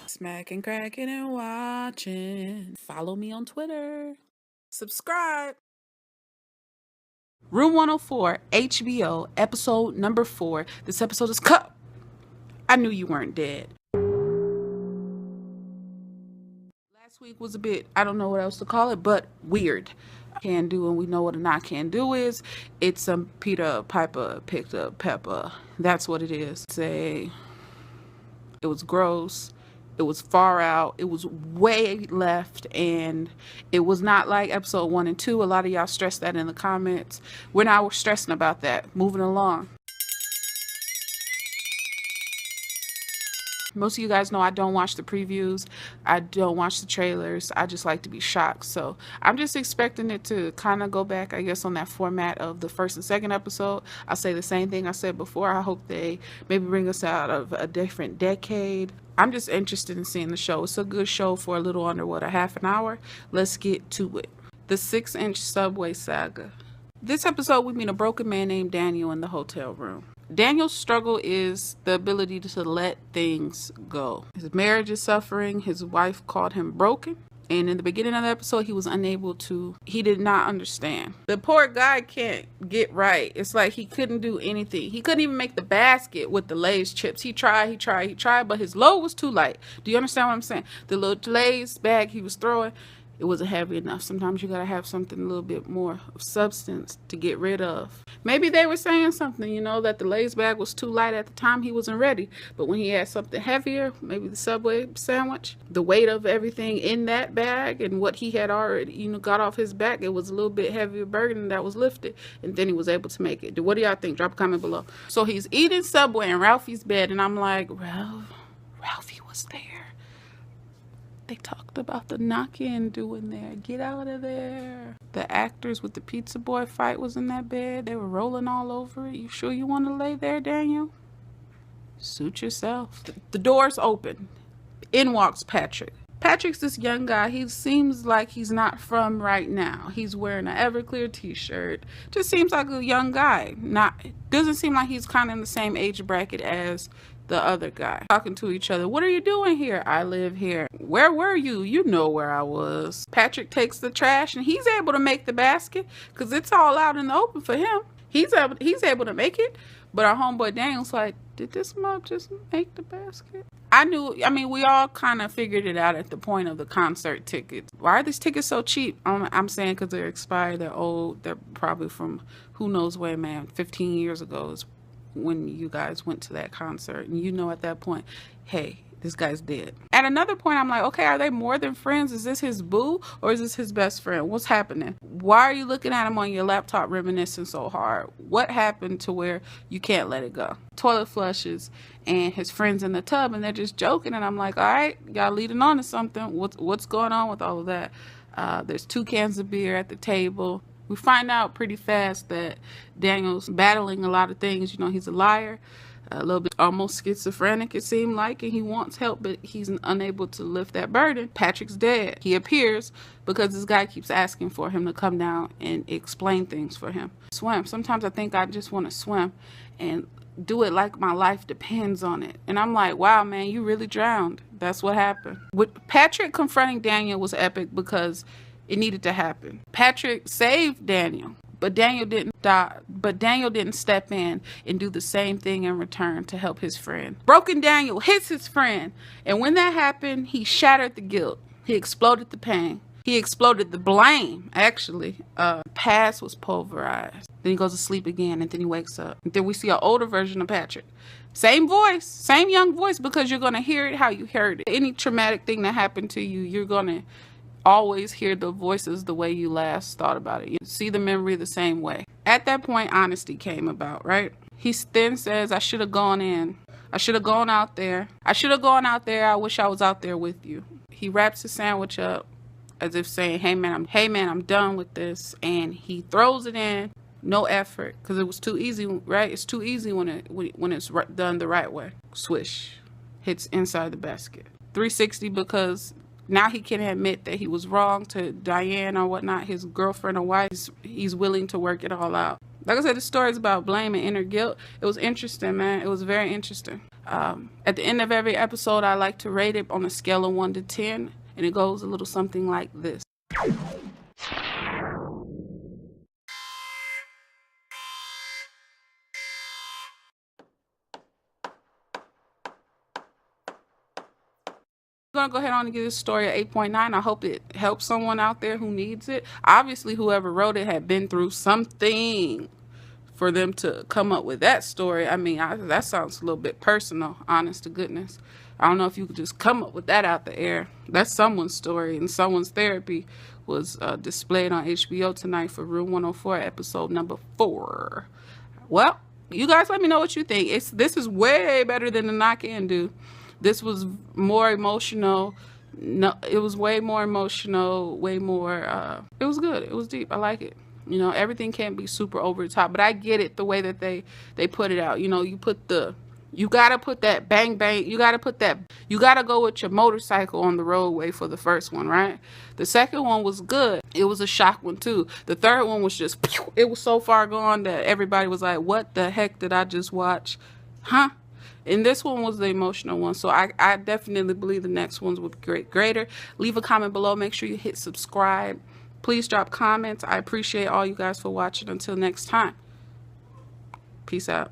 Smacking, cracking, and watching. Follow me on Twitter. Subscribe. Room 104, HBO, episode number 4. This episode is Cup. I knew you weren't dead. Last week was a bit, I don't know what else to call it, but weird. Can do, and we know what a not can do is. It's some Peter Piper picked up Pepper. That's what it is. It was gross. It was far out. It was way left, and it was not like episode 1 and 2. A lot of y'all stressed that in the comments. We're not stressing about that. Moving along. Most of you guys know I don't watch the previews. I don't watch the trailers. I just like to be shocked. So I'm just expecting it to kind of go back, I guess, on that format of the first and second episode. I'll say the same thing I said before. I hope they maybe bring us out of a different decade. I'm just interested in seeing the show. It's a good show for a little under, a half an hour. Let's get to it. The 6-inch subway saga. This episode, we meet a broken man named Daniel in the hotel room. Daniel's struggle is the ability to let things go. His marriage is suffering. His wife called him broken. And in the beginning of the episode, he did not understand. The poor guy can't get right. It's like he couldn't do anything. He couldn't even make the basket with the Lay's chips. He tried, but his load was too light. Do you understand what I'm saying? The little Lay's bag he was throwing, it wasn't heavy enough. Sometimes you gotta have something a little bit more of substance to get rid of. Maybe they were saying something, that the Lay's bag was too light at the time. He wasn't ready. But when he had something heavier, maybe the Subway sandwich, the weight of everything in that bag and what he had already, got off his back, it was a little bit heavier burden that was lifted. And then he was able to make it. What do y'all think? Drop a comment below. So he's eating Subway in Ralphie's bed, and I'm like, Ralphie was there. They talked about the knock-in doing there. Get out of there. The actors with the pizza boy fight was in that bed. They were rolling all over it. You sure you want to lay there, Daniel? Suit yourself. The door's open. In walks Patrick. Patrick's this young guy. He seems like he's not from right now. He's wearing an Everclear t-shirt. Just seems like a young guy. Doesn't seem like he's kind of in the same age bracket as the other guy. Talking to each other. What are you doing here? I live here. Where were you? You know where I was. Patrick takes the trash and he's able to make the basket because it's all out in the open for him. He's able to make it. But our homeboy Daniel's like, did this mob just make the basket? We all kind of figured it out at the point of the concert tickets. Why are these tickets so cheap? I'm saying because they're expired, they're old, they're probably from who knows where, man. 15 years ago is when you guys went to that concert. And at that point, hey, this guy's dead. At another point, I'm like, okay, are they more than friends? Is this his boo or is this his best friend? What's happening? Why are you looking at him on your laptop reminiscing so hard? What happened to where you can't let it go? Toilet flushes and his friends in the tub and they're just joking. And I'm like, all right, y'all leading on to something. What's going on with all of that? There's 2 cans of beer at the table. We find out pretty fast that Daniel's battling a lot of things. He's a liar. A little bit almost schizophrenic, it seemed like, and he wants help, but he's unable to lift that burden. Patrick's dead. He appears because this guy keeps asking for him to come down and explain things for him. Swim. Sometimes I think I just want to swim and do it like my life depends on it. And I'm like, wow, man, you really drowned. That's what happened. With Patrick confronting Daniel was epic because it needed to happen. Patrick saved Daniel. But Daniel didn't die. But Daniel didn't step in and do the same thing in return to help his friend. Broken Daniel hits his friend. And when that happened, he shattered the guilt. He exploded the pain. He exploded the blame, actually. Past was pulverized. Then he goes to sleep again, and then he wakes up. And then we see an older version of Patrick. Same voice, same young voice, because you're going to hear it how you heard it. Any traumatic thing that happened to you, you're going to always hear the voices the way you last thought about it. You see the memory the same way. At that point, honesty came about, right? He then says, I should have gone in. I should have gone out there. I should have gone out there. I wish I was out there with you. He wraps his sandwich up as if saying, hey man, I'm done with this. And he throws it in. No effort, because it was too easy, right? It's too easy when it's done the right way. Swish. Hits inside the basket. 360 because now he can admit that he was wrong to Diane or whatnot, his girlfriend or wife. He's willing to work it all out. Like I said, the story is about blame and inner guilt. It was interesting, man. It was very interesting. At the end of every episode, I like to rate it on a scale of 1 to 10, and it goes a little something like this. I'm gonna go ahead on and give this story a 8.9. I hope it helps someone out there who needs it. Obviously, whoever wrote it had been through something for them to come up with that story. I mean, that sounds a little bit personal, honest to goodness. I don't know if you could just come up with that out the air. That's someone's story, and someone's therapy was displayed on HBO tonight for Room 104, episode number 4. Well, you guys let me know what you think. This is way better than the Knock In Do. This was more emotional. No, it was way more emotional, way more, it was good. It was deep. I like it. You know, everything can't be super over the top, but I get it the way that they put it out. You know, you gotta put that bang bang, you gotta go with your motorcycle on the roadway for the first one, right? The second one was good. It was a shock one too. The third one was just, it was so far gone that everybody was like, what the heck did I just watch? Huh? And this one was the emotional one. So I definitely believe the next ones will be greater. Leave a comment below. Make sure you hit subscribe. Please drop comments. I appreciate all you guys for watching. Until next time. Peace out.